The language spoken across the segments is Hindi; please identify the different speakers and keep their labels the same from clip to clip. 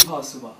Speaker 1: सुबह सुबह।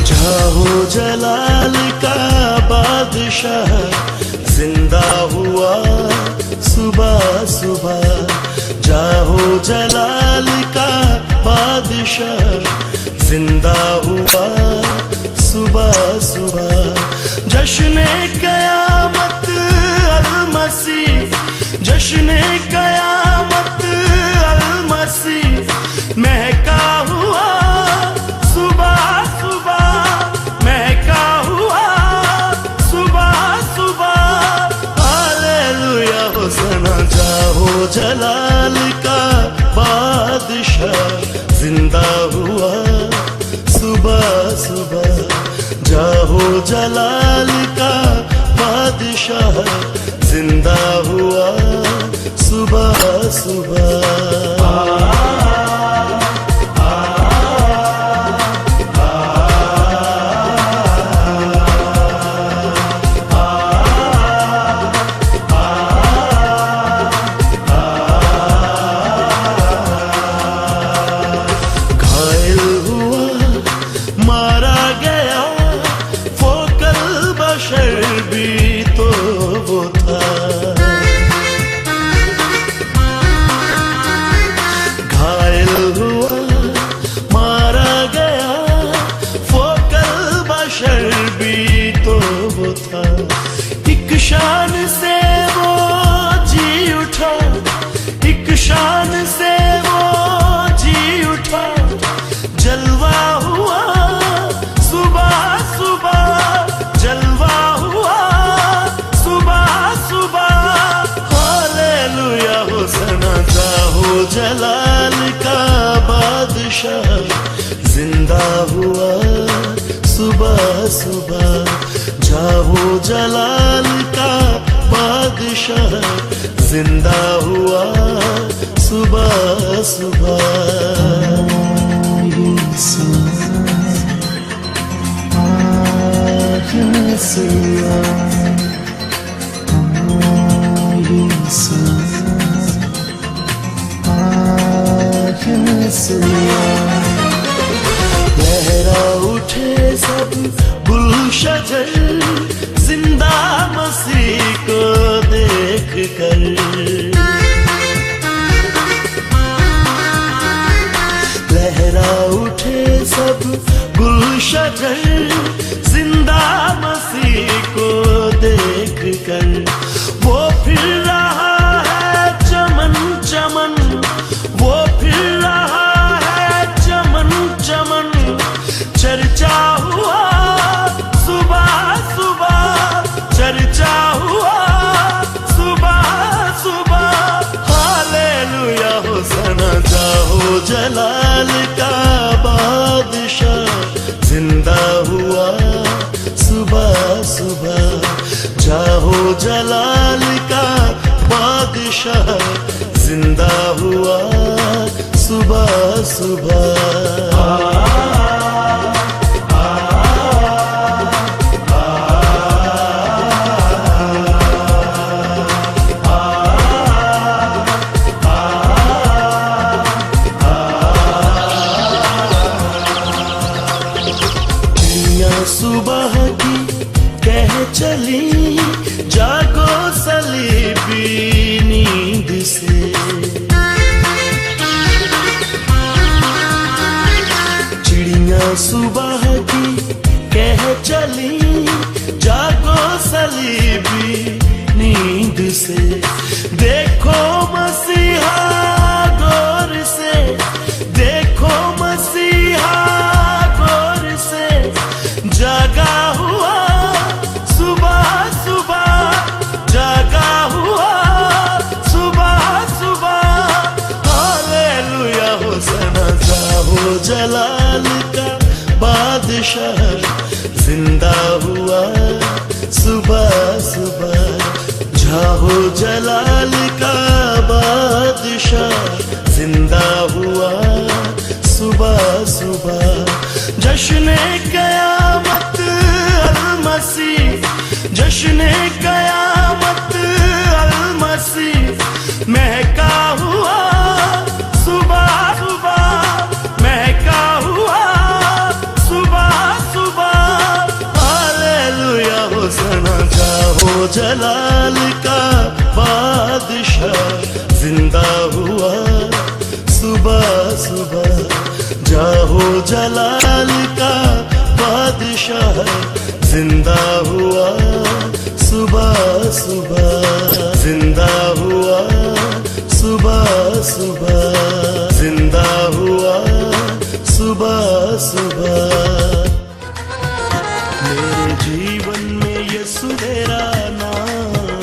Speaker 2: जाहो जलाल का बादशाह जिंदा हुआ सुबह सुबह। जाहो जलाल का बादशाह जिंदा हुआ सुबह सुबह। जश्न क़यामत अल-मसीह, जश्न क़यामत अल-मसीह महका हुआ सुबह सुबह, महका हुआ सुबह सुबह। हालेलुया होसना। जाहो जलाल का बादशाह जिंदा हुआ सुबह सुबह। जाहो जलाल का बादशाह जिंदा हुआ सुबह सुबह। एक शान से वो जी उठा, एक शान से वो जी उठा। जलवा हुआ सुबह सुबह, जलवा हुआ सुबह सुबह। हालेलुया होसना। जाहो जलाल का बादशाह जिंदा हुआ सुबह सुबह। जाहो जलाल का बादशाह जिंदा हुआ सुबह सुबह। लहरा उठे सब गुलशजर जिंदा मसीह को देख कर। लहरा उठे सब गुलशजर जिंदा मसीह को देख कर। वो फिर रहा है चमन चमन, वो फिर रहा है चमन चमन। चर्चा हुआ सुबह सुबह, चर्चा हुआ सुबह सुबह। हालेलुया होसना। जाहो जलाल का बादशाह जिंदा हुआ सुबह सुबह। जाहो जलाल का बादशाह जिंदा हुआ सुबह सुबह। सुबह की कह चली जागो सलीबी नींद से। चिड़िया सुबह की कह चली जागो सलीबी नींद से। देखो मसीहा गौर से, देखो मसीहा गौर से। जागा हुआ सुबह सुबह, जागा हुआ सुबह सुबह। जलाल का बादशाह जिंदा हुआ सुबह सुबह। जाहो जलाल का बादशाह जिंदा हुआ सुबह सुबह। जश्न क़यामत अल-मसीह, जश्न क़यामत अल-मसीह महका हुआ सुबह सुबह, महका हुआ सुबह सुबह। हालेलुया होसना। जाहो जलाल का बादशाह जिंदा हुआ सुबह सुबह। जाहो जलाल का बादशाह जिंदा हुआ सुबह सुबह। जिंदा हुआ सुबह सुबह, जिंदा हुआ सुबह सुबह। मेरे जीवन में यीशु तेरा नाम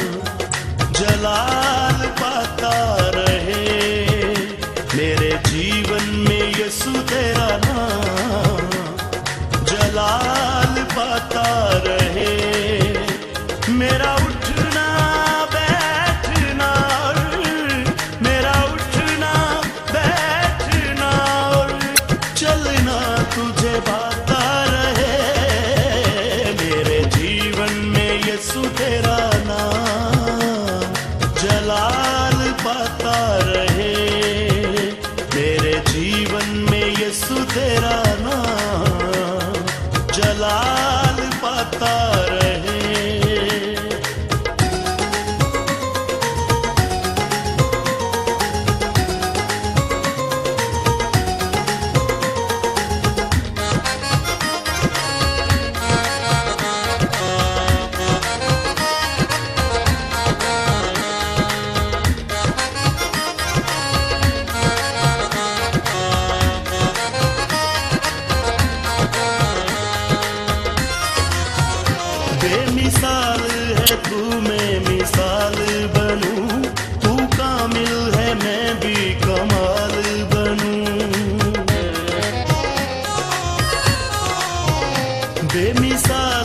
Speaker 2: जलाल पाता रहे। मेरे जीवन में यीशु तेरा नाम जलाल पाता रहे। मेरा उठना बैठना, मेरा उठना बैठना और चलना तुझे भाता रहे। मेरे जीवन में यीशु तेरा नाम जलाल पाता रहे। मेरे जीवन में यीशु तेरा नाम जलाल पाता रहे। बेमिसाल है तू, मैं मिसाल बनूं। तू कामिल है, मैं भी कमाल बनूं। बेमिसाल